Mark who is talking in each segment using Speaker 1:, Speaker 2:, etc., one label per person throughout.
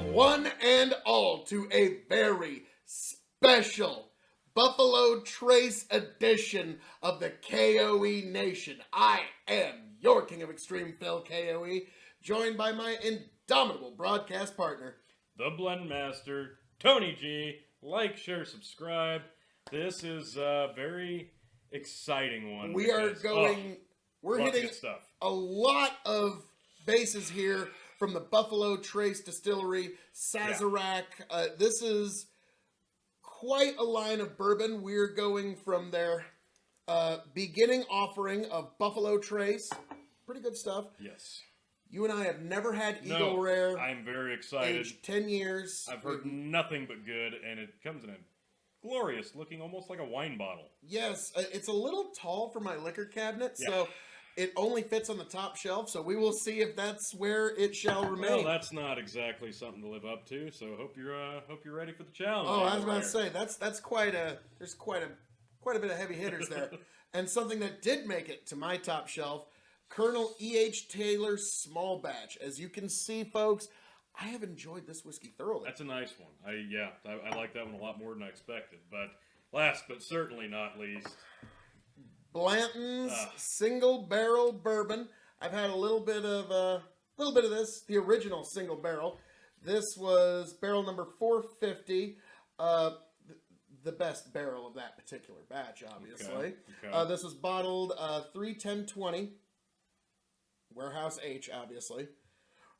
Speaker 1: Welcome, one and all, to a very special Buffalo Trace edition of the K.O.E. Nation. I am your King of Extreme, Phil K.O.E., joined by my indomitable broadcast partner,
Speaker 2: the Blend Master, Tony G. Like, share, subscribe. This is a very exciting one.
Speaker 1: We're hitting a lot of bases here from the Buffalo Trace Distillery, Sazerac. This is quite a line of bourbon. We're going from their beginning offering of Buffalo Trace. Pretty good stuff.
Speaker 2: Yes.
Speaker 1: You and I have never had Eagle Rare.
Speaker 2: I'm very excited.
Speaker 1: Aged 10 years.
Speaker 2: I've heard nothing but good, and it comes in a glorious looking, almost like a wine bottle.
Speaker 1: Yes. It's a little tall for my liquor cabinet, so it only fits on the top shelf, so we will see if that's where it shall remain.
Speaker 2: Well, that's not exactly something to live up to, so hope you're ready for the challenge.
Speaker 1: Oh, I was about to say, there's quite a bit of heavy hitters there. And something that did make it to my top shelf, Col E H Taylor Small Batch. As you can see, folks, I have enjoyed this whiskey thoroughly.
Speaker 2: That's a nice one. I like that one a lot more than I expected. But last but certainly not least,
Speaker 1: Blanton's single barrel bourbon. I've had a little bit of this, the original single barrel. This was barrel number 450. The best barrel of that particular batch, obviously.
Speaker 2: Okay.
Speaker 1: This was bottled 3/10/20. Warehouse H, obviously.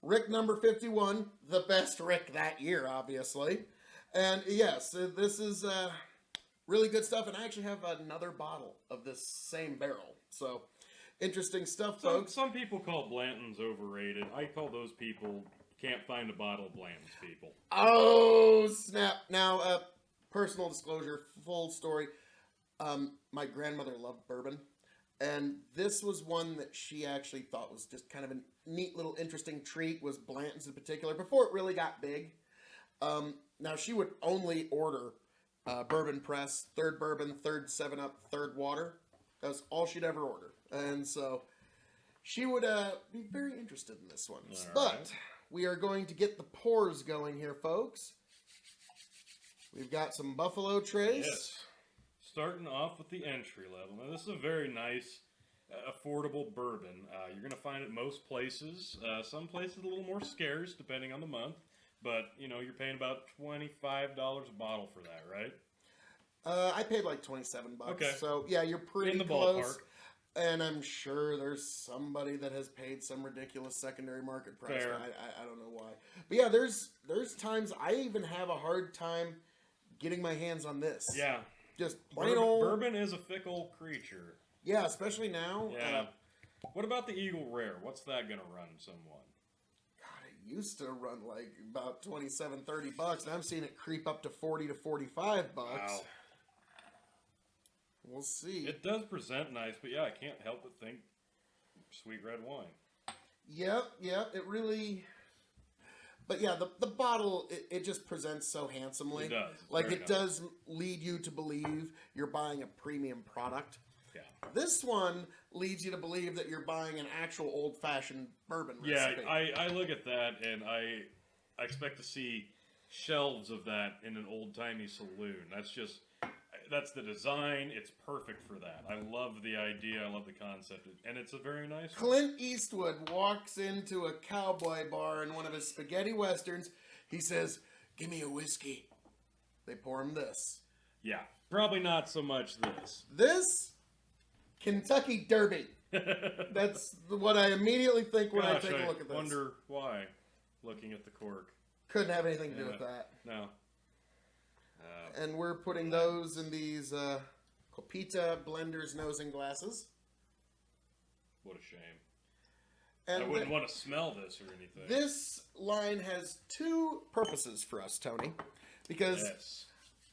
Speaker 1: Rick number 51, the best Rick that year, obviously. And yes, this is really good stuff. And I actually have another bottle of this same barrel. So, interesting stuff, folks.
Speaker 2: Some people call Blantons overrated. I call those people can't find a bottle of Blantons people.
Speaker 1: Oh, snap. Now, personal disclosure, full story. My grandmother loved bourbon. And this was one that she actually thought was just kind of a neat little interesting treat, was Blanton's in particular, before it really got big. Now, she would only order bourbon press, third bourbon, third 7-Up, third water. That was all she'd ever order. And so she would be very interested in this one. But we are going to get the pours going here, folks. We've got some Buffalo Trace.
Speaker 2: Yes. Starting off with the entry level. Now, this is a very nice, affordable bourbon. You're going to find it most places. Some places a little more scarce, depending on the month. But, you're paying about $25 a bottle for that, right?
Speaker 1: I paid like $27.
Speaker 2: Okay.
Speaker 1: So, yeah, you're pretty
Speaker 2: in the
Speaker 1: close.
Speaker 2: ballpark.
Speaker 1: And I'm sure there's somebody that has paid some ridiculous secondary market price.
Speaker 2: Fair.
Speaker 1: I don't know why. But yeah, there's times I even have a hard time getting my hands on this.
Speaker 2: Yeah.
Speaker 1: Just plain old...
Speaker 2: Bourbon is a fickle creature.
Speaker 1: Yeah, especially now.
Speaker 2: Yeah. What about the Eagle Rare? What's that going to run someone?
Speaker 1: God, it used to run like about $27-30, and I'm seeing it creep up to $40 to $45.
Speaker 2: Wow.
Speaker 1: We'll see.
Speaker 2: It does present nice, but yeah, I can't help but think sweet red wine.
Speaker 1: Yep, it really... But yeah, the bottle, it just presents so handsomely.
Speaker 2: It does.
Speaker 1: Like, it does lead you to believe you're buying a premium product.
Speaker 2: Yeah.
Speaker 1: This one leads you to believe that you're buying an actual old-fashioned bourbon recipe.
Speaker 2: Yeah, I look at that, and I expect to see shelves of that in an old-timey saloon. That's the design. It's perfect for that. I love the idea. I love the concept. And it's a very nice one.
Speaker 1: Clint Eastwood walks into a cowboy bar in one of his spaghetti westerns. He says, "Give me a whiskey." They pour him this.
Speaker 2: Yeah, probably not so much this.
Speaker 1: This, Kentucky Derby. That's what I immediately think when I take a look at this.
Speaker 2: I wonder why, looking at the cork.
Speaker 1: Couldn't have anything to do with that.
Speaker 2: No.
Speaker 1: And we're putting those in these Copita Blender's nosing glasses.
Speaker 2: What a shame.
Speaker 1: And
Speaker 2: I wouldn't want to smell this or anything.
Speaker 1: This line has two purposes for us, Tony. Because,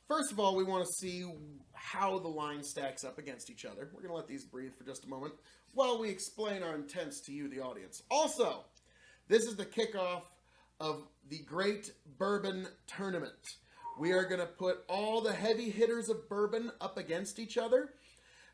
Speaker 1: first of all, we want to see how the line stacks up against each other. We're going to let these breathe for just a moment while we explain our intents to you, the audience. Also, this is the kickoff of the Great Bourbon Tournament. We are going to put all the heavy hitters of bourbon up against each other.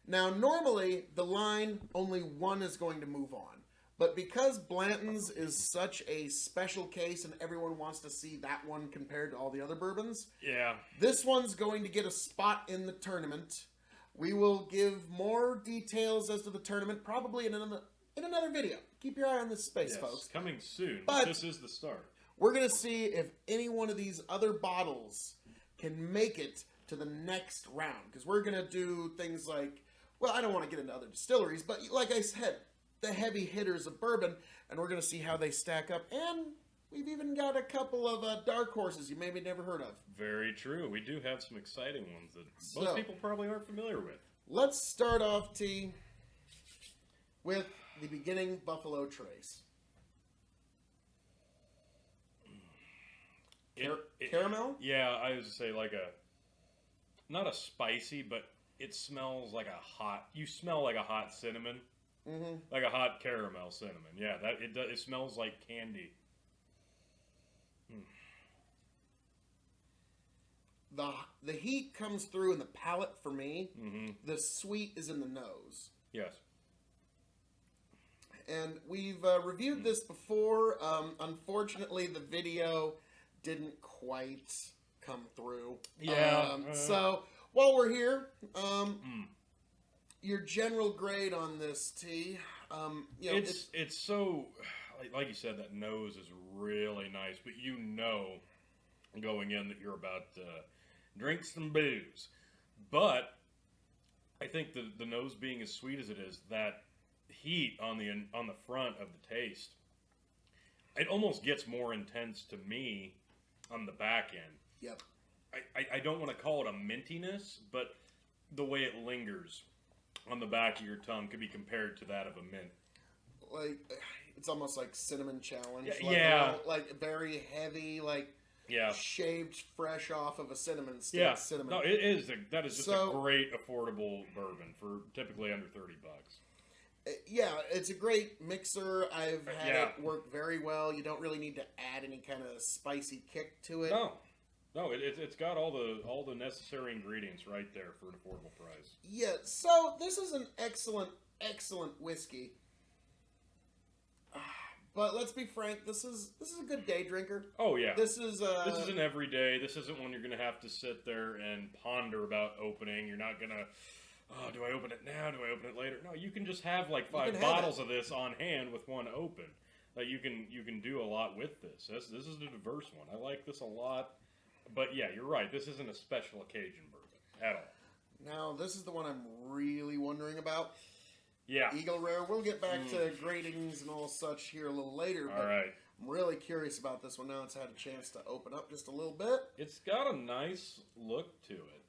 Speaker 1: Now, normally, the line, only one is going to move on. But because Blanton's is such a special case and everyone wants to see that one compared to all the other bourbons,
Speaker 2: Yeah.
Speaker 1: this one's going to get a spot in the tournament. We will give more details as to the tournament probably in another video. Keep your eye on this space,
Speaker 2: Yes,
Speaker 1: folks.
Speaker 2: coming soon.
Speaker 1: But-
Speaker 2: this is the start.
Speaker 1: We're going to see if any one of these other bottles can make it to the next round. Because we're going to do things like, well, I don't want to get into other distilleries, but like I said, the heavy hitters of bourbon, and we're going to see how they stack up. And we've even got a couple of dark horses you maybe never heard of.
Speaker 2: Very true. We do have some exciting ones that most
Speaker 1: So-
Speaker 2: people probably aren't familiar with.
Speaker 1: Let's start off, T, with the beginning Buffalo Trace. Caramel?
Speaker 2: Yeah, I was to say like not a spicy, but it smells like you smell like a hot cinnamon.
Speaker 1: Mm-hmm.
Speaker 2: Like a hot caramel cinnamon. Yeah, it smells like candy.
Speaker 1: The heat comes through in the palate for me.
Speaker 2: Mm-hmm.
Speaker 1: The sweet is in the nose.
Speaker 2: Yes.
Speaker 1: And we've reviewed this before. Unfortunately, the video didn't quite come through.
Speaker 2: Yeah.
Speaker 1: So while we're here, your general grade on this, T. You know,
Speaker 2: it's so like you said, that nose is really nice, but you know going in that you're about to drink some booze. But I think the nose being as sweet as it is, that heat on the front of the taste, it almost gets more intense to me on the back end.
Speaker 1: Yep.
Speaker 2: I don't want to call it a mintiness, but the way it lingers on the back of your tongue could be compared to that of a mint.
Speaker 1: Like, it's almost like cinnamon challenge.
Speaker 2: Yeah.
Speaker 1: Like very heavy, like
Speaker 2: Yeah.
Speaker 1: shaved fresh off of a cinnamon stick.
Speaker 2: Yeah.
Speaker 1: Cinnamon.
Speaker 2: No, it is. That is just
Speaker 1: So-
Speaker 2: a great affordable bourbon for typically under $30.
Speaker 1: Yeah, it's a great mixer. I've had
Speaker 2: Yeah.
Speaker 1: it work very well. You don't really need to add any kind of spicy kick to it.
Speaker 2: No, it's got all the necessary ingredients right there for an affordable price.
Speaker 1: Yeah, so this is an excellent whiskey. But let's be frank, this is a good day drinker.
Speaker 2: Oh yeah,
Speaker 1: This is
Speaker 2: an everyday. This isn't one you're gonna have to sit there and ponder about opening. You're not gonna, oh, do I open it now? Do I open it later? No, you can just have like
Speaker 1: can
Speaker 2: 5
Speaker 1: have
Speaker 2: bottles of this on hand with one open. Like you can do a lot with this. This is a diverse one. I like this a lot. But yeah, you're right. This isn't a special occasion bourbon at all.
Speaker 1: Now this is the one I'm really wondering about.
Speaker 2: Yeah.
Speaker 1: Eagle Rare. We'll get back to gradings and all such here a little later.
Speaker 2: All
Speaker 1: But
Speaker 2: right.
Speaker 1: I'm really curious about this one now. It's had a chance to open up just a little bit.
Speaker 2: It's got a nice look to it.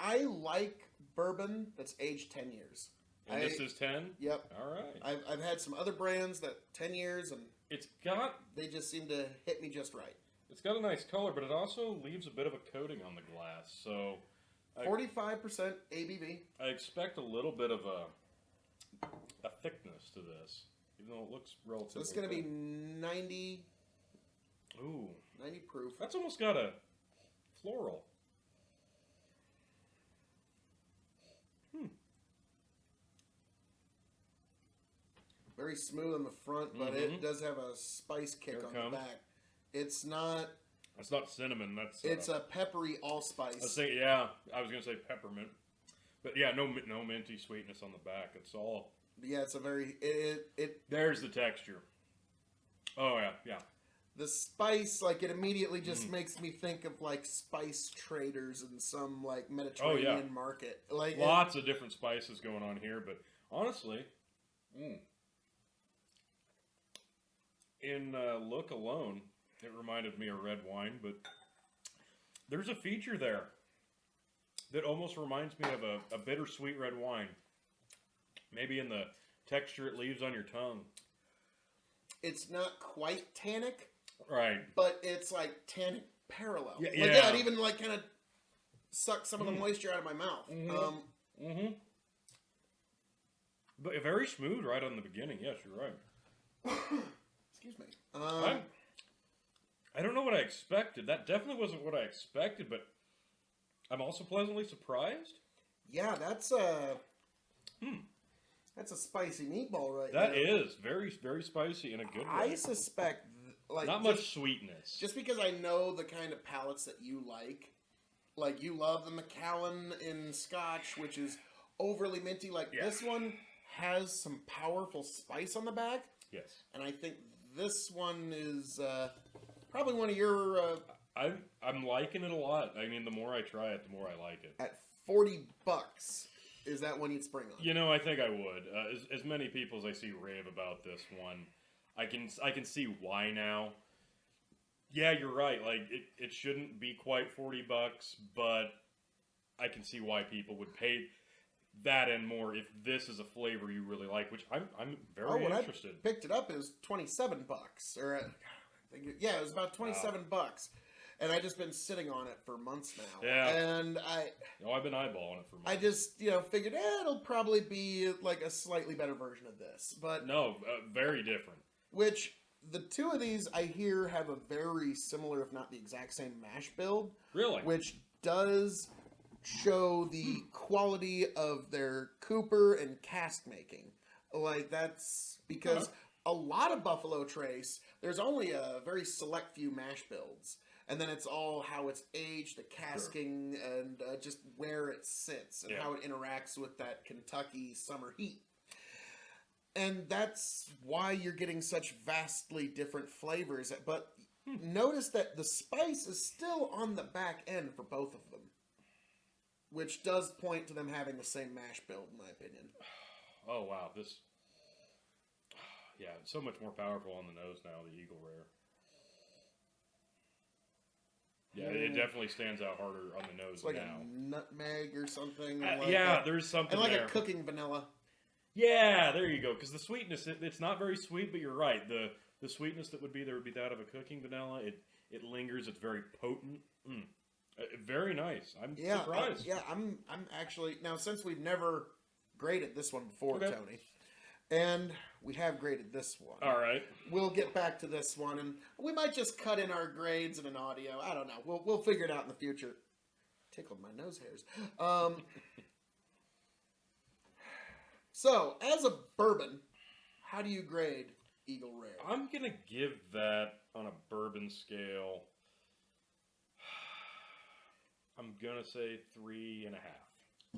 Speaker 1: I like bourbon that's aged 10 years.
Speaker 2: And this is 10?
Speaker 1: Yep.
Speaker 2: All right.
Speaker 1: I've had some other brands that 10 years and
Speaker 2: It's got
Speaker 1: they just seem to hit me just right.
Speaker 2: It's got a nice color, but it also leaves a bit of a coating on the glass. So
Speaker 1: 45% ABV.
Speaker 2: I expect a little bit of a thickness to this, even though it looks
Speaker 1: So
Speaker 2: relatively
Speaker 1: it's going to be
Speaker 2: thin.
Speaker 1: 90
Speaker 2: Ooh,
Speaker 1: proof.
Speaker 2: that's almost got a floral.
Speaker 1: Very smooth on the front, but it does have a spice kick
Speaker 2: Here it
Speaker 1: on
Speaker 2: comes.
Speaker 1: the back. It's not.
Speaker 2: It's not cinnamon. That's
Speaker 1: It's a peppery allspice.
Speaker 2: I was thinking, yeah, I was gonna say peppermint, but yeah, no minty sweetness on the back. It's all
Speaker 1: Yeah, it's a very it
Speaker 2: there's the texture. Oh yeah.
Speaker 1: the spice, like, it immediately just makes me think of like spice traders in some like Mediterranean market. Like
Speaker 2: Lots of different spices going on here, but honestly, in look alone, it reminded me of red wine, but there's a feature there that almost reminds me of a bittersweet red wine. Maybe in the texture it leaves on your tongue.
Speaker 1: it's not quite tannic,
Speaker 2: Right.
Speaker 1: but it's like tannic parallel.
Speaker 2: Yeah,
Speaker 1: Like,
Speaker 2: yeah.
Speaker 1: it even like kind of sucks some of the moisture out of my mouth.
Speaker 2: But very smooth right on the beginning. Yes, you're right.
Speaker 1: Excuse me.
Speaker 2: I don't know what I expected. That definitely wasn't what I expected, but I'm also pleasantly surprised.
Speaker 1: Yeah, that's That's a spicy meatball right
Speaker 2: That
Speaker 1: there.
Speaker 2: is very, very spicy in a good way.
Speaker 1: I suspect, like,
Speaker 2: Not much sweetness.
Speaker 1: Just because I know the kind of palates that you like you love the Macallan in Scotch, which is overly minty. Like this one has some powerful spice on the back.
Speaker 2: Yes.
Speaker 1: And I think this one is probably one of your.
Speaker 2: I'm liking it a lot. I mean, the more I try it, the more I like it.
Speaker 1: At $40, is that one you'd spring on?
Speaker 2: You know, I think I would. As many people as I see rave about this one, I can see why now. Yeah, you're right. Like it shouldn't be quite $40, but I can see why people would pay that and more if this is a flavor you really like. Which I'm very interested.
Speaker 1: I picked it up, it was $27, or yeah, it was about $27. And I just been sitting on it for months now.
Speaker 2: Yeah.
Speaker 1: And
Speaker 2: I've been eyeballing it for months.
Speaker 1: I just, figured it'll probably be like a slightly better version of this. But
Speaker 2: no, very different.
Speaker 1: Which, the two of these, I hear, have a very similar, if not the exact same mash build.
Speaker 2: Really?
Speaker 1: Which does show the quality of their cooper and cask making. Like, that's because a lot of Buffalo Trace, there's only a very select few mash builds. And then it's all how it's aged, the casking, and just where it sits, and how it interacts with that Kentucky summer heat. And that's why you're getting such vastly different flavors. But notice that the spice is still on the back end for both of them. Which does point to them having the same mash build, in my opinion.
Speaker 2: Oh, wow. This... Yeah, it's so much more powerful on the nose now, the Eagle Rare. Yeah, it definitely stands out harder on the nose
Speaker 1: it's like
Speaker 2: now.
Speaker 1: a nutmeg or something.
Speaker 2: There's something
Speaker 1: and like
Speaker 2: there.
Speaker 1: a cooking vanilla.
Speaker 2: Yeah, there you go. Because the sweetness, it's not very sweet, but you're right. The sweetness that would be there would be that of a cooking vanilla. It lingers. It's very potent. Very nice. I'm surprised.
Speaker 1: I'm actually now, since we've never graded this one before, Tony, and we have graded this one.
Speaker 2: All right.
Speaker 1: We'll get back to this one, and we might just cut in our grades in an audio. I don't know. We'll figure it out in the future. Tickled my nose hairs. So, as a bourbon, how do you grade Eagle Rare?
Speaker 2: I'm going to give that on a bourbon scale. I'm going to say 3.5.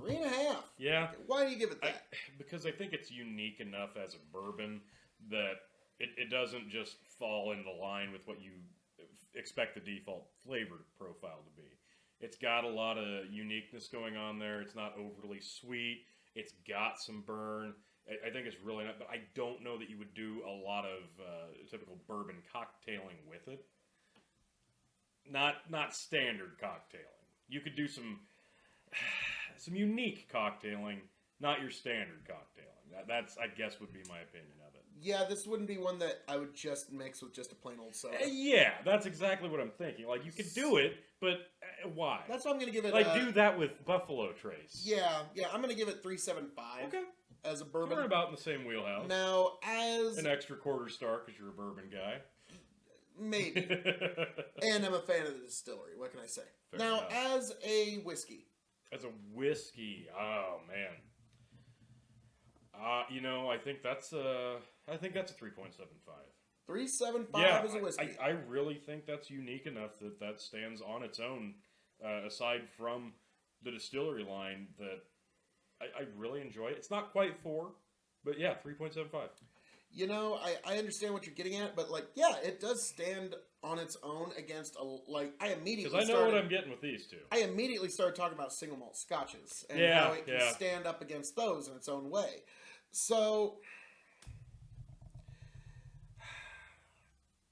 Speaker 1: 3.5?
Speaker 2: Yeah.
Speaker 1: Okay. Why do you give it that?
Speaker 2: Because I think it's unique enough as a bourbon that it doesn't just fall into line with what you expect the default flavor profile to be. It's got a lot of uniqueness going on there. It's not overly sweet. It's got some burn. I think it's really not, but I don't know that you would do a lot of typical bourbon cocktailing with it. Not standard cocktailing. You could do some unique cocktailing, not your standard cocktailing. That's, I guess, would be my opinion of it.
Speaker 1: Yeah, this wouldn't be one that I would just mix with just a plain old soda.
Speaker 2: Yeah, that's exactly what I'm thinking. Like, you could do it, but why?
Speaker 1: That's why I'm going to give it...
Speaker 2: Like, do that with Buffalo Trace.
Speaker 1: Yeah, I'm going to to give it 3.75.
Speaker 2: Okay.
Speaker 1: As a bourbon.
Speaker 2: We're about in the same wheelhouse.
Speaker 1: Now, as...
Speaker 2: An extra quarter star because you're a bourbon guy.
Speaker 1: Maybe. And I'm a fan of the distillery. What can I say?
Speaker 2: Fair
Speaker 1: now,
Speaker 2: enough.
Speaker 1: as a whiskey.
Speaker 2: As a whiskey, oh man. I think that's a 3.75.
Speaker 1: 3.75 as a whiskey.
Speaker 2: I really think that's unique enough that stands on its own, aside from the distillery line, that I really enjoy it. It's not quite 4, but yeah, 3.75.
Speaker 1: I understand what you're getting at, but it does stand on its own against I immediately
Speaker 2: because I know what I'm getting with these two.
Speaker 1: I immediately started talking about single malt scotches and how it can stand up against those in its own way. So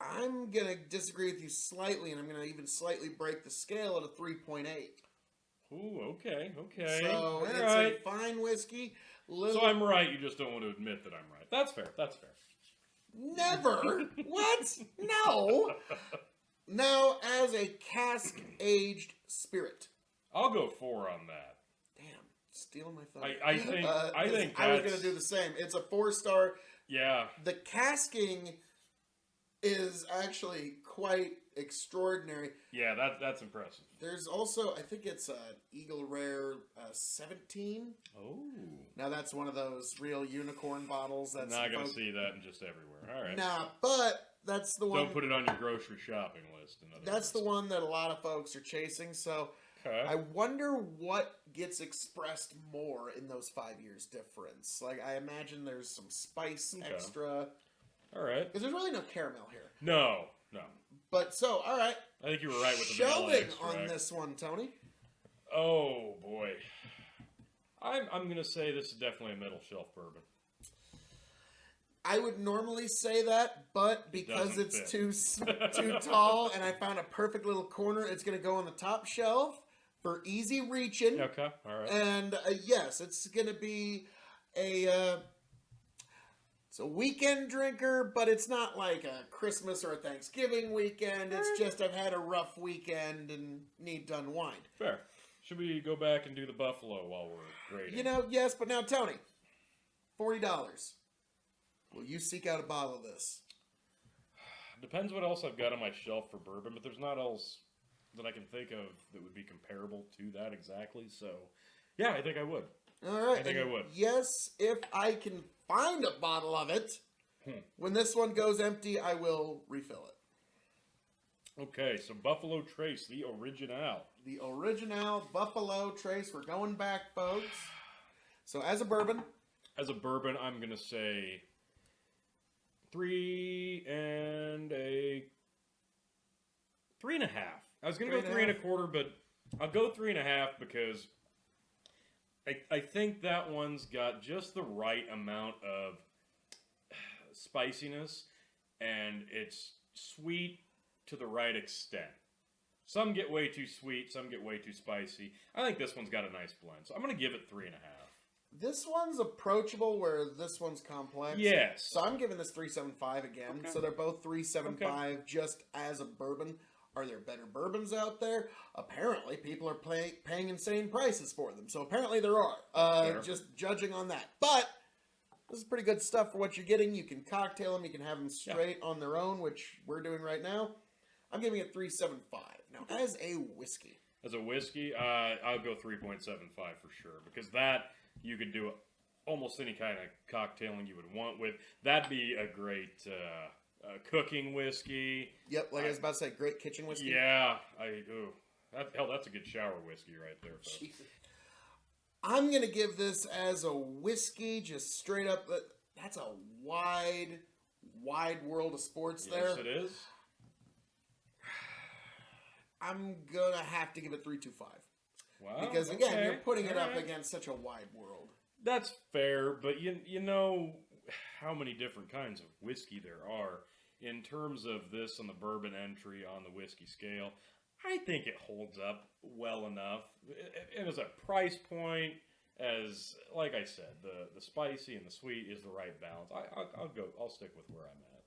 Speaker 1: I'm gonna disagree with you slightly, and I'm gonna even slightly break the scale at a 3.8.
Speaker 2: Ooh, okay.
Speaker 1: So it's a fine whiskey.
Speaker 2: So I'm right. You just don't want to admit that I'm right. That's fair.
Speaker 1: Never. What? No. Now, as a cask-aged spirit,
Speaker 2: I'll go 4 on that.
Speaker 1: Damn, stealing my thunder.
Speaker 2: I think
Speaker 1: I was going to do the same. It's a 4-star.
Speaker 2: Yeah.
Speaker 1: The casking is actually quite extraordinary.
Speaker 2: Yeah, that's impressive.
Speaker 1: There's also, I think it's Eagle Rare 17.
Speaker 2: Oh.
Speaker 1: Now that's one of those real unicorn bottles. That's
Speaker 2: Not going to see that in just everywhere. All right.
Speaker 1: Nah, but that's the one.
Speaker 2: Don't put it on your grocery shopping list.
Speaker 1: That's the one that a lot of folks are chasing. So
Speaker 2: Okay.
Speaker 1: I wonder what gets expressed more in those 5 years difference. Like, I imagine there's some spice extra.
Speaker 2: All right.
Speaker 1: Because there's really no caramel here.
Speaker 2: No.
Speaker 1: But so, all right.
Speaker 2: I think you were right with the
Speaker 1: shelving on this one, Tony.
Speaker 2: Oh boy, I'm gonna say this is definitely a middle shelf bourbon.
Speaker 1: I would normally say that, but because it's too tall, and I found a perfect little corner, it's gonna go on the top shelf for easy reaching.
Speaker 2: Okay, all right.
Speaker 1: And yes, it's gonna be it's a weekend drinker, but it's not like a Christmas or a Thanksgiving weekend. It's just I've had a rough weekend and need to unwind.
Speaker 2: Fair. Should we go back and do the Buffalo while we're grading?
Speaker 1: You know, yes, but now, Tony, $40. Will you seek out a bottle of this?
Speaker 2: Depends what else I've got on my shelf for bourbon, but there's not else that I can think of that would be comparable to that exactly. So, yeah, I think I would.
Speaker 1: All right.
Speaker 2: I think I would.
Speaker 1: Yes, if I can find a bottle of it, when this one goes empty, I will refill it.
Speaker 2: Okay, so Buffalo Trace, the original.
Speaker 1: The original Buffalo Trace. We're going back, folks. So as a bourbon.
Speaker 2: As a bourbon, I'm going to say 3.5. I was going to go 3.25, but I'll go 3.5 because I think that one's got just the right amount of spiciness, and it's sweet to the right extent. Some get way too sweet, some get way too spicy. I think this one's got a nice blend, so I'm going to give it 3.5.
Speaker 1: This one's approachable, where this one's complex.
Speaker 2: Yes.
Speaker 1: So I'm giving this 3.75 again. Okay. So they're both 3.75 just as a bourbon. Are there better bourbons out there? Apparently, people are paying insane prices for them. So apparently there are. Just judging on that. But this is pretty good stuff for what you're getting. You can cocktail them. You can have them straight on their own, which we're doing right now. I'm giving it 3.75. Now, as a whiskey.
Speaker 2: As a whiskey, I'll go 3.75 for sure. Because that, you could do almost any kind of cocktailing you would want with. That'd be a great cooking whiskey.
Speaker 1: Yep, like I was about to say, great kitchen whiskey.
Speaker 2: Yeah, that's a good shower whiskey right there, folks.
Speaker 1: Jesus. I'm going to give this as a whiskey, just straight up. That's a wide world of sports there.
Speaker 2: Yes, it is.
Speaker 1: I'm going to have to give it 3.25.
Speaker 2: Wow.
Speaker 1: Because, again, you're putting it up against such a wide world.
Speaker 2: That's fair, but you know how many different kinds of whiskey there are. In terms of this on the bourbon entry on the whiskey scale, I think it holds up well enough. And as a price point, as like I said, the spicy and the sweet is the right balance. I'll stick with where I'm at.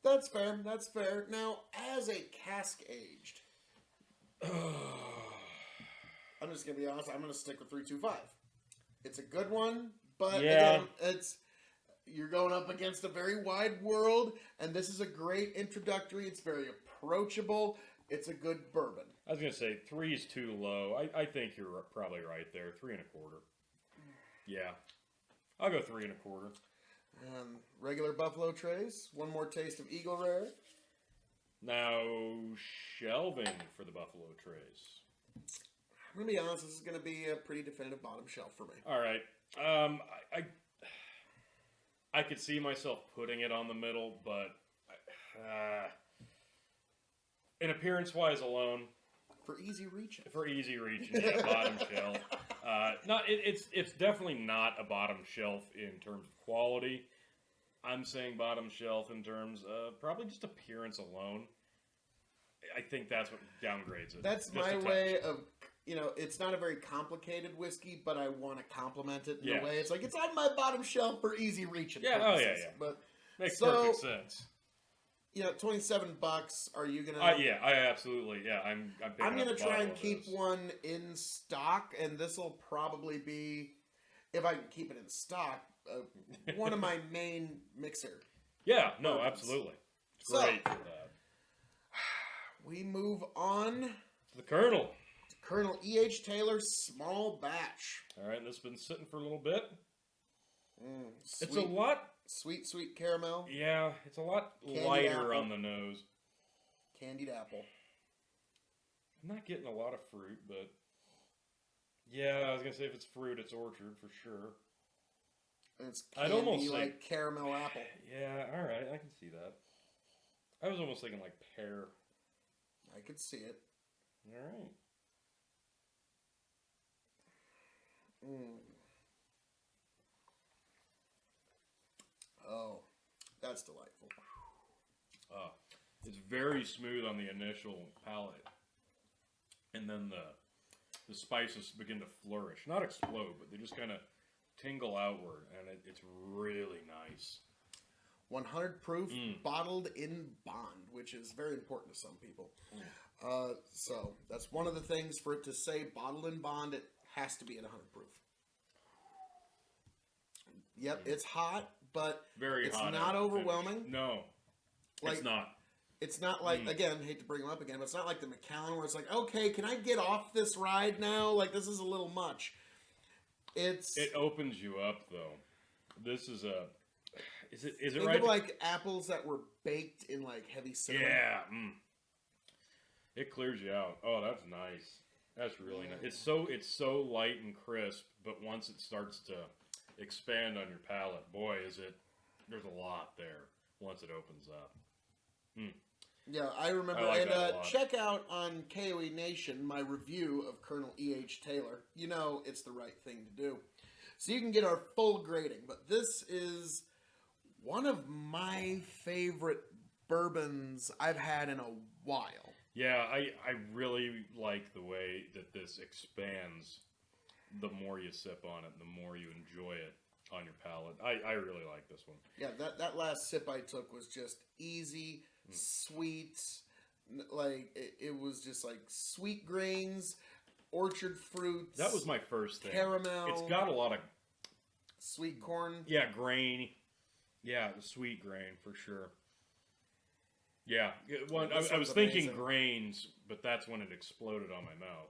Speaker 1: That's fair. That's fair. Now, as a cask aged, I'm just gonna be honest. I'm gonna stick with 3.25. It's a good one, but again, you're going up against a very wide world, and this is a great introductory. It's very approachable. It's a good bourbon.
Speaker 2: I was going to say 3 is too low. I think you're probably right there. 3.25. Yeah. I'll go 3.25.
Speaker 1: Regular Buffalo Trace. One more taste of Eagle Rare.
Speaker 2: Now, shelving for the Buffalo Trace.
Speaker 1: I'm going to be honest, this is going to be a pretty definitive bottom shelf for me.
Speaker 2: All right. I could see myself putting it on the middle, but in appearance-wise alone,
Speaker 1: for easy reaching,
Speaker 2: yeah, bottom shelf. It's definitely not a bottom shelf in terms of quality. I'm saying bottom shelf in terms of probably just appearance alone. I think that's what downgrades it.
Speaker 1: That's my way of, it's not a very complicated whiskey, but I want to complement it in a way. It's like, it's on my bottom shelf for easy reaching.
Speaker 2: Yeah,
Speaker 1: purposes.
Speaker 2: yeah.
Speaker 1: But,
Speaker 2: makes perfect sense.
Speaker 1: $27. Are you gonna?
Speaker 2: I absolutely. Yeah, I'm
Speaker 1: gonna try and keep one in stock, and this will probably be, if I can keep it in stock, one of my main mixer.
Speaker 2: Yeah, no, absolutely. It's great for that.
Speaker 1: we move on
Speaker 2: The Colonel.
Speaker 1: to Colonel E.H. Taylor Small Batch.
Speaker 2: All right, this has been sitting for a little bit.
Speaker 1: Sweet,
Speaker 2: It's a lot.
Speaker 1: sweet caramel,
Speaker 2: Yeah, it's a lot
Speaker 1: Candied
Speaker 2: lighter
Speaker 1: apple.
Speaker 2: on the nose.
Speaker 1: candied apple.
Speaker 2: I'm not getting a lot of fruit, but yeah, I was gonna say if it's fruit, it's orchard for sure.
Speaker 1: And it's
Speaker 2: I'd
Speaker 1: candy
Speaker 2: almost say-
Speaker 1: like caramel apple.
Speaker 2: Yeah, all right, I can see that. I was almost thinking like pear.
Speaker 1: I could see it.
Speaker 2: All right.
Speaker 1: Oh, that's delightful.
Speaker 2: It's very smooth on the initial palate, and then the spices begin to flourish, not explode, but they just kind of tingle outward, and it's really nice.
Speaker 1: 100 proof, bottled in bond, which is very important to some people. So that's one of the things for it to say bottled in bond. It has to be at 100 proof. Yep, it's hot, but
Speaker 2: Very
Speaker 1: it's
Speaker 2: hot.
Speaker 1: not
Speaker 2: out
Speaker 1: overwhelming.
Speaker 2: finish. No,
Speaker 1: Like,
Speaker 2: it's not.
Speaker 1: It's not like, again, hate to bring them up again, but it's not like the Macallan where it's like, okay, can I get off this ride now? Like, this is a little much.
Speaker 2: It opens you up though. This is a. Is it
Speaker 1: think
Speaker 2: right?
Speaker 1: of like apples that were baked in like heavy cinnamon.
Speaker 2: Yeah. It clears you out. Oh, that's nice. That's really nice. It's so light and crisp, but once it starts to expand on your palate, boy, there's a lot there once it opens up.
Speaker 1: Yeah, I remember.
Speaker 2: I like
Speaker 1: and
Speaker 2: that a lot.
Speaker 1: check out on K.O.E. Nation my review of Colonel E.H. Taylor. You know it's the right thing to do. So you can get our full grading. But this is one of my favorite bourbons I've had in a while.
Speaker 2: Yeah, I really like the way that this expands the more you sip on it, the more you enjoy it on your palate. I really like this one.
Speaker 1: Yeah, that last sip I took was just easy, sweet. Like, it was just like sweet grains, orchard fruits.
Speaker 2: That was my first thing.
Speaker 1: Caramel.
Speaker 2: It's got a lot of
Speaker 1: sweet corn.
Speaker 2: Yeah, grain. Yeah, the sweet grain for sure. Yeah, I was thinking
Speaker 1: amazing.
Speaker 2: grains, but that's when it exploded on my mouth.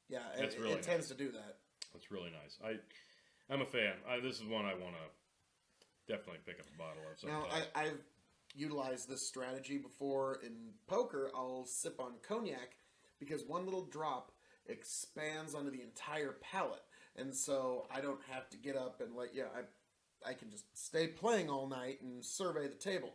Speaker 1: Yeah,
Speaker 2: That's
Speaker 1: it,
Speaker 2: really
Speaker 1: it tends to do that.
Speaker 2: That's really nice. I'm a fan. This is one I want to definitely pick up a bottle of sometime.
Speaker 1: Now, I've utilized this strategy before in poker. I'll sip on cognac because one little drop expands onto the entire palate. And so I don't have to get up and I can just stay playing all night and survey the table.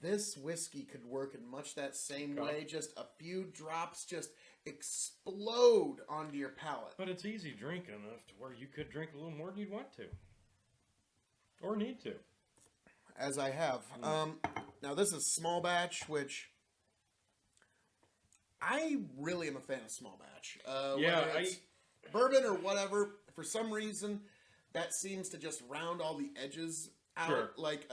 Speaker 1: This whiskey could work in much that same way. Just a few drops just explode onto your palate.
Speaker 2: But it's easy drinking enough to where you could drink a little more than you'd want to. Or need to.
Speaker 1: As I have. Now this is small batch, which I really am a fan of small batch. Whether it's bourbon or whatever, for some reason, that seems to just round all the edges out.
Speaker 2: Sure.
Speaker 1: Like,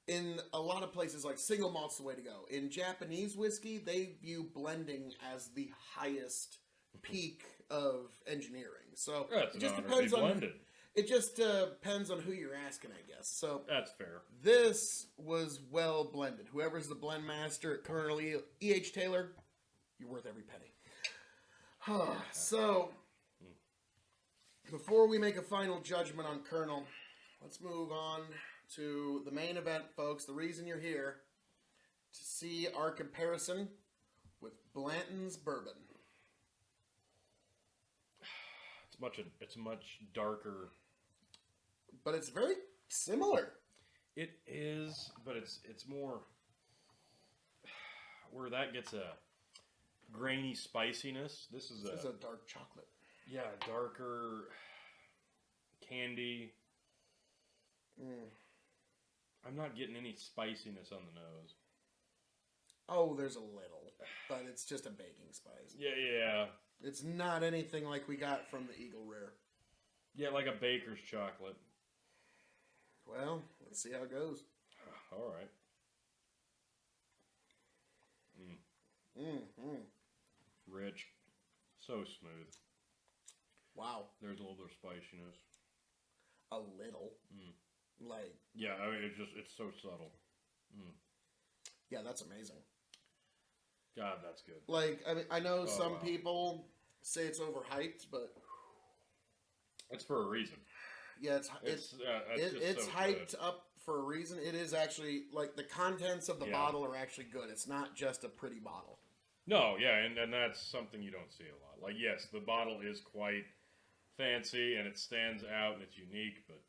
Speaker 1: in a lot of places, like single malt's the way to go. In Japanese whiskey, they view blending as the highest peak of engineering. So
Speaker 2: That's
Speaker 1: it just
Speaker 2: an honor to
Speaker 1: depends
Speaker 2: be
Speaker 1: on
Speaker 2: blended.
Speaker 1: it just depends on who you're asking, I guess. So
Speaker 2: That's fair.
Speaker 1: this was well blended. Whoever's the blend master at Colonel E.H. Taylor, you're worth every penny. So, before we make a final judgment on Colonel, let's move on to the main event, folks. The reason you're here, to see our comparison with Blanton's bourbon.
Speaker 2: It's much darker.
Speaker 1: But it's very similar.
Speaker 2: It is, but it's more where that gets a grainy spiciness. This is
Speaker 1: a dark chocolate.
Speaker 2: Yeah, darker candy. I'm not getting any spiciness on the nose.
Speaker 1: Oh, there's a little, but it's just a baking spice.
Speaker 2: Yeah.
Speaker 1: It's not anything like we got from the Eagle Rare.
Speaker 2: Yeah, like a baker's chocolate.
Speaker 1: Well, let's see how it goes.
Speaker 2: All right. Rich. So smooth.
Speaker 1: Wow.
Speaker 2: There's a little bit of spiciness.
Speaker 1: A little. Like,
Speaker 2: Yeah, I mean, it's so subtle.
Speaker 1: Yeah, that's amazing.
Speaker 2: God, that's good.
Speaker 1: Like, I mean, I know some
Speaker 2: wow.
Speaker 1: people say it's overhyped, but
Speaker 2: It's for a reason.
Speaker 1: yeah,
Speaker 2: It's
Speaker 1: it's
Speaker 2: so
Speaker 1: hyped
Speaker 2: good.
Speaker 1: up for a reason. It is actually like the contents of the
Speaker 2: Yeah.
Speaker 1: bottle are actually good. It's not just a pretty bottle.
Speaker 2: No, yeah, and that's something you don't see a lot. Like, yes, the bottle is quite fancy and it stands out and it's unique, but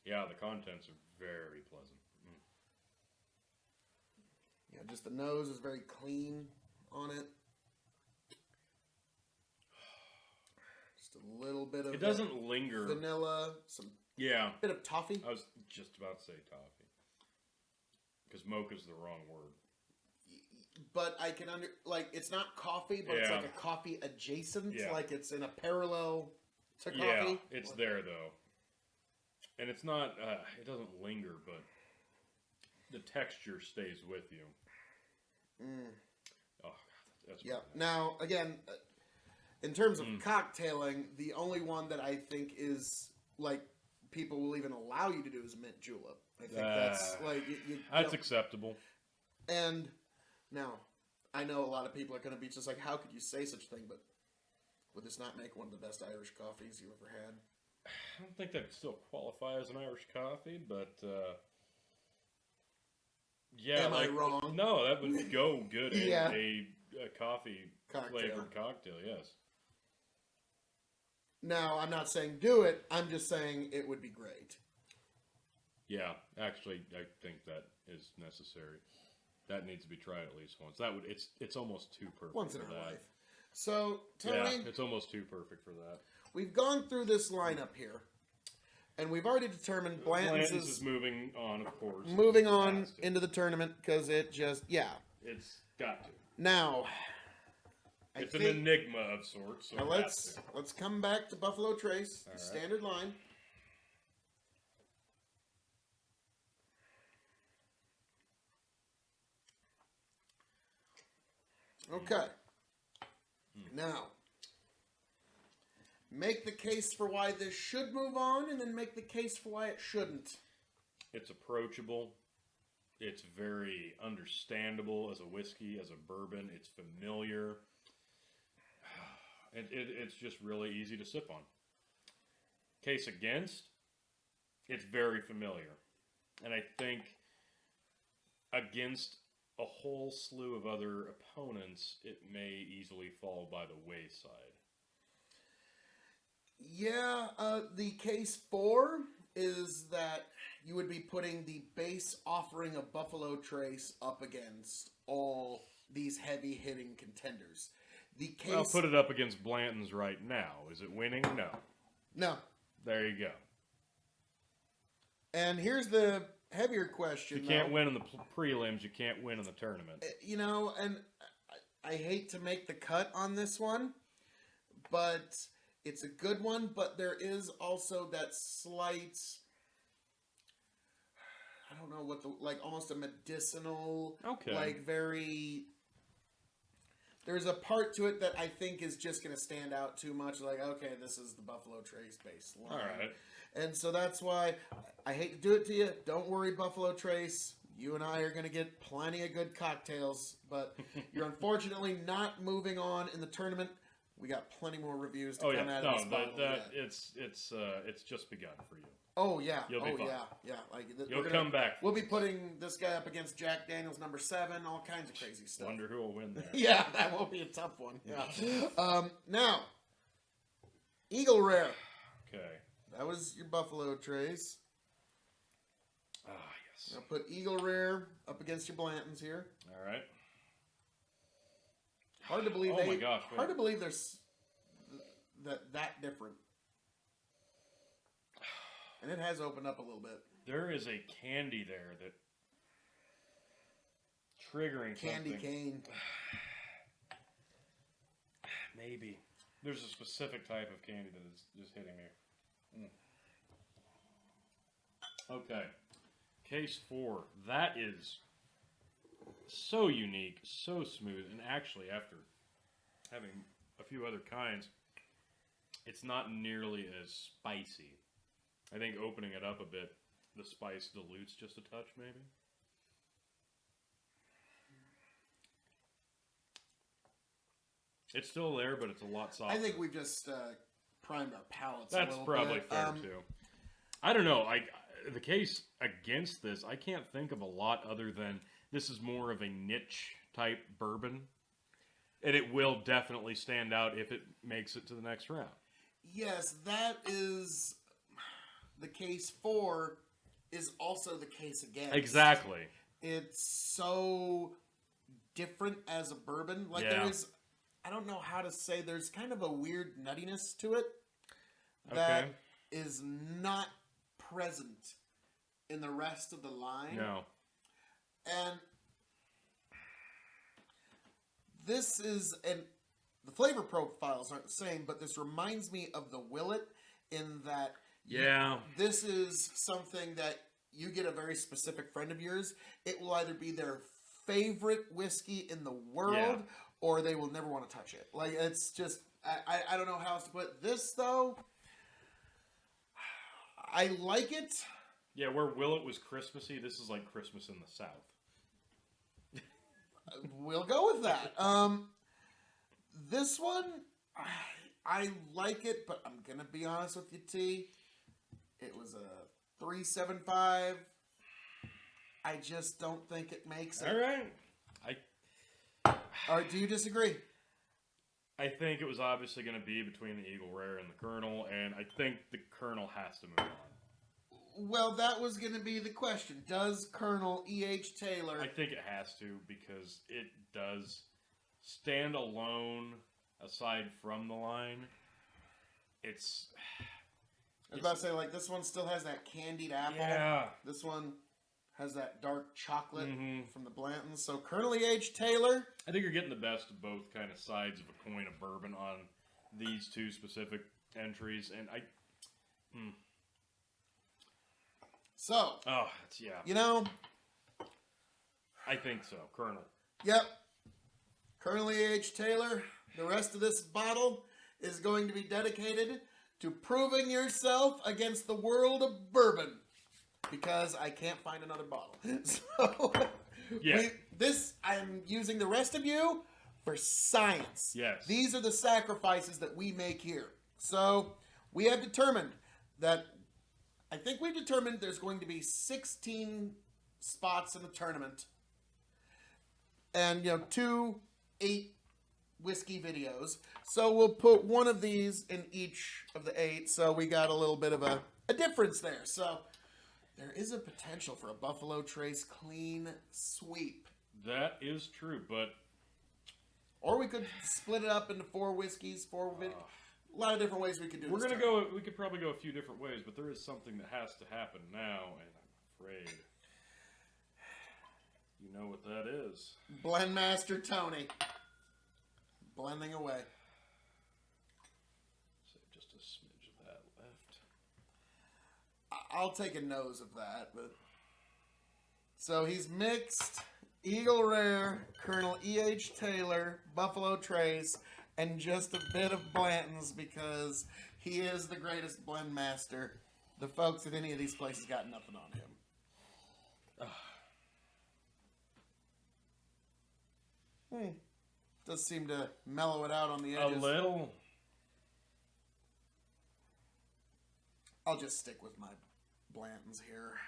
Speaker 2: yeah, the contents are very pleasant.
Speaker 1: Yeah, just the nose is very clean on it. Just a little bit of
Speaker 2: It doesn't linger.
Speaker 1: vanilla, some
Speaker 2: Yeah,
Speaker 1: bit of toffee.
Speaker 2: I was just about to say toffee because mocha's the wrong word.
Speaker 1: But I can it's not coffee, but it's
Speaker 2: Yeah.
Speaker 1: like a coffee adjacent,
Speaker 2: Yeah.
Speaker 1: like it's in a parallel to coffee.
Speaker 2: Yeah, it's there though, and it's not. It doesn't linger, but the texture stays with you. Oh, God, that's
Speaker 1: Yeah.
Speaker 2: really nice.
Speaker 1: Now, again, in terms of cocktailing, the only one that I think is like people will even allow you to do is mint julep. I think that's like you
Speaker 2: That's
Speaker 1: don't-
Speaker 2: acceptable.
Speaker 1: And now, I know a lot of people are going to be just like, "How could you say such a thing?" But would this not make one of the best Irish coffees you ever had?
Speaker 2: I don't think that'd still qualify as an Irish coffee, but yeah.
Speaker 1: Am I wrong?
Speaker 2: No, that would go good in
Speaker 1: Yeah.
Speaker 2: a coffee
Speaker 1: Cocktail.
Speaker 2: flavored cocktail. Yes.
Speaker 1: Now, I'm not saying do it. I'm just saying it would be great.
Speaker 2: Yeah, actually, I think that is necessary. That needs to be tried at least once. That would it's almost too perfect
Speaker 1: Once in
Speaker 2: for
Speaker 1: our
Speaker 2: that.
Speaker 1: life. So, Tony,
Speaker 2: Yeah, it's almost too perfect for that.
Speaker 1: we've gone through this lineup here, and we've already determined Blanton's
Speaker 2: Blanton's
Speaker 1: is
Speaker 2: is moving on, of course.
Speaker 1: moving
Speaker 2: It
Speaker 1: on
Speaker 2: has to.
Speaker 1: into the tournament because it just, yeah.
Speaker 2: It's got to.
Speaker 1: Now,
Speaker 2: It's an enigma of sorts. So
Speaker 1: now
Speaker 2: it has to.
Speaker 1: let's come back to Buffalo Trace, the
Speaker 2: right.
Speaker 1: standard line. Okay. Now, make the case for why this should move on, and then make the case for why it shouldn't.
Speaker 2: It's approachable. It's very understandable as a whiskey, as a bourbon. It's familiar. It's just really easy to sip on. Case against, it's very familiar. And I think against a whole slew of other opponents, it may easily fall by the wayside.
Speaker 1: Yeah, the case for is that you would be putting the base offering of Buffalo Trace up against all these heavy-hitting contenders. The case...
Speaker 2: I'll put it up against Blanton's right now. Is it winning? No.
Speaker 1: No.
Speaker 2: There you go.
Speaker 1: And here's the heavier question,
Speaker 2: If you can't
Speaker 1: though.
Speaker 2: win in the prelims, you can't win in the tournament.
Speaker 1: You know, and I hate to make the cut on this one, but it's a good one, but there is also that slight... I don't know what the... Like, almost a medicinal...
Speaker 2: Okay.
Speaker 1: Like, very... There's a part to it that I think is just going to stand out too much. Like, okay, this is the Buffalo Trace base line.
Speaker 2: All right.
Speaker 1: And so that's why I hate to do it to you. Don't worry, Buffalo Trace. You and I are going to get plenty of good cocktails. But you're unfortunately not moving on in the tournament. We got plenty more reviews to
Speaker 2: Oh yeah,
Speaker 1: come out
Speaker 2: no,
Speaker 1: of this bottle yet.
Speaker 2: it's just begun for you.
Speaker 1: Oh, yeah.
Speaker 2: You'll be fine.
Speaker 1: Yeah. Like,
Speaker 2: You'll come back.
Speaker 1: We'll be putting this guy up against Jack Daniels number 7, all kinds of crazy stuff.
Speaker 2: Wonder who will win there.
Speaker 1: Yeah, that won't be a tough one. Yeah. Now, Eagle Rare.
Speaker 2: Okay.
Speaker 1: That was your Buffalo Trace.
Speaker 2: Ah, yes.
Speaker 1: I'll put Eagle Rare up against your Blantons here.
Speaker 2: All right.
Speaker 1: Hard to believe
Speaker 2: Oh my gosh, wait.
Speaker 1: Hard to believe there's that different. And it has opened up a little bit.
Speaker 2: There is a candy there that triggering
Speaker 1: Candy
Speaker 2: something.
Speaker 1: cane.
Speaker 2: Maybe. There's a specific type of candy that is just hitting me. Okay. Case 4. That is so unique, so smooth, and actually after having a few other kinds, it's not nearly as spicy. I think opening it up a bit, the spice dilutes just a touch, maybe. It's still there, but it's a lot softer.
Speaker 1: I think we've just primed our palates.
Speaker 2: That's
Speaker 1: a little
Speaker 2: probably
Speaker 1: bit.
Speaker 2: fair too. I don't know. The case against this, I can't think of a lot other than this is more of a niche type bourbon, and it will definitely stand out if it makes it to the next round.
Speaker 1: Yes, that is the case for. Is also the case against.
Speaker 2: Exactly.
Speaker 1: It's so different as a bourbon. Like there is, I don't know how to say. There's kind of a weird nuttiness to it that is not present in the rest of the line.
Speaker 2: No.
Speaker 1: And this is, and the flavor profiles aren't the same, but this reminds me of the Willet in that this is something that you get a very specific friend of yours. It will either be their favorite whiskey in the world or they will never want to touch it. Like, it's just, I don't know how else to put it. This, though, I like it.
Speaker 2: Yeah, where Willet was Christmassy, this is like Christmas in the South.
Speaker 1: We'll go with that. This one, I like it, but I'm going to be honest with you, T. It was a 3.75. I just don't think it makes it.
Speaker 2: All right.
Speaker 1: Or do you disagree?
Speaker 2: I think it was obviously going to be between the Eagle Rare and the Colonel, and I think the Colonel has to move on.
Speaker 1: Well, that was going to be the question. Does Col EH Taylor...
Speaker 2: I think it has to, because it does stand alone aside from the line. I
Speaker 1: was about to say, like, this one still has that candied apple.
Speaker 2: Yeah.
Speaker 1: This one has that dark chocolate from the Blantons. So, Col EH Taylor...
Speaker 2: I think you're getting the best of both kind of sides of a coin of bourbon on these two specific entries, and
Speaker 1: So...
Speaker 2: Oh, it's, yeah.
Speaker 1: You know...
Speaker 2: I think so. Colonel.
Speaker 1: Yep. Col EH Taylor, the rest of this bottle is going to be dedicated to proving yourself against the world of bourbon. Because I can't find another bottle. So, I'm using the rest of you for science.
Speaker 2: Yes.
Speaker 1: These are the sacrifices that we make here. So, we have determined that, I think we've determined there's going to be 16 spots in the tournament. And, 2 8 whiskey videos. So we'll put one of these in each of the 8. So we got a little bit of a difference there. So there is a potential for a Buffalo Trace clean sweep.
Speaker 2: That is true, but...
Speaker 1: Or we could split it up into 4 whiskeys, 4 videos. A lot of different ways we could do this.
Speaker 2: We could probably go a few different ways, but there is something that has to happen now, and I'm afraid... You know what that is.
Speaker 1: Blendmaster Tony. Blending away.
Speaker 2: Save just a smidge of that left.
Speaker 1: I'll take a nose of that, but... So he's mixed Eagle Rare, Col EH Taylor, Buffalo Trace, and just a bit of Blantons because he is the greatest blend master. The folks at any of these places got nothing on him. Does seem to mellow it out on the edges.
Speaker 2: A little.
Speaker 1: I'll just stick with my Blantons here.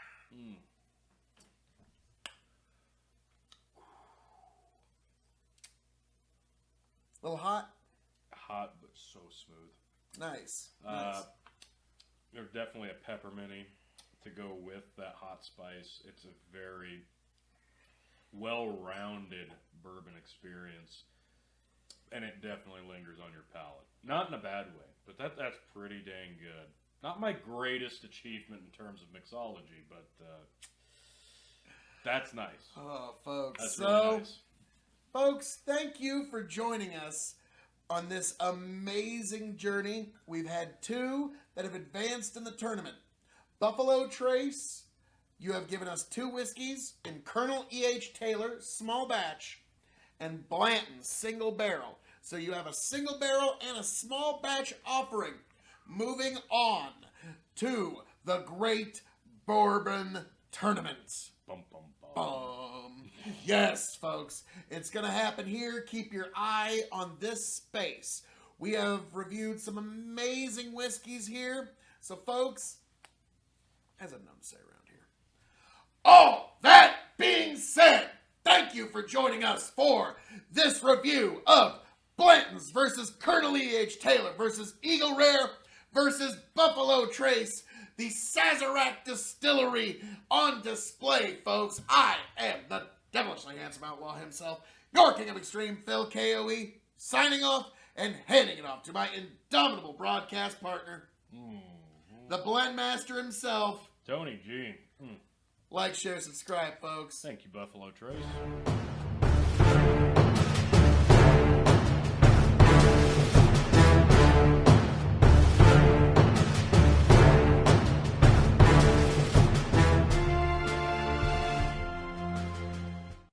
Speaker 1: A little hot?
Speaker 2: Hot, but so smooth.
Speaker 1: Nice. Nice.
Speaker 2: There's definitely a pepperminty to go with that hot spice. It's a very well-rounded bourbon experience, and it definitely lingers on your palate. Not in a bad way, but that's pretty dang good. Not my greatest achievement in terms of mixology, but that's nice.
Speaker 1: Oh, folks.
Speaker 2: That's really nice.
Speaker 1: Folks, thank you for joining us on this amazing journey. We've had 2 that have advanced in the tournament. Buffalo Trace, you have given us 2 whiskeys in Col EH Taylor, small batch, and Blanton, single barrel. So you have a single barrel and a small batch offering. Moving on to the Great Bourbon Tournament.
Speaker 2: Bum, bum, bum.
Speaker 1: Yes, folks, it's going to happen here. Keep your eye on this space. We have reviewed some amazing whiskeys here. So, folks, as I'm known to say around here, all that being said, thank you for joining us for this review of Blantons versus Col EH Taylor versus Eagle Rare versus Buffalo Trace, the Sazerac Distillery on display, folks. I am the devilishly handsome outlaw himself, your king of extreme, Phil K.O.E., signing off and handing it off to my indomitable broadcast partner, the blend master himself,
Speaker 2: Tony G.
Speaker 1: Like, share, subscribe, folks.
Speaker 2: Thank you, Buffalo Trace.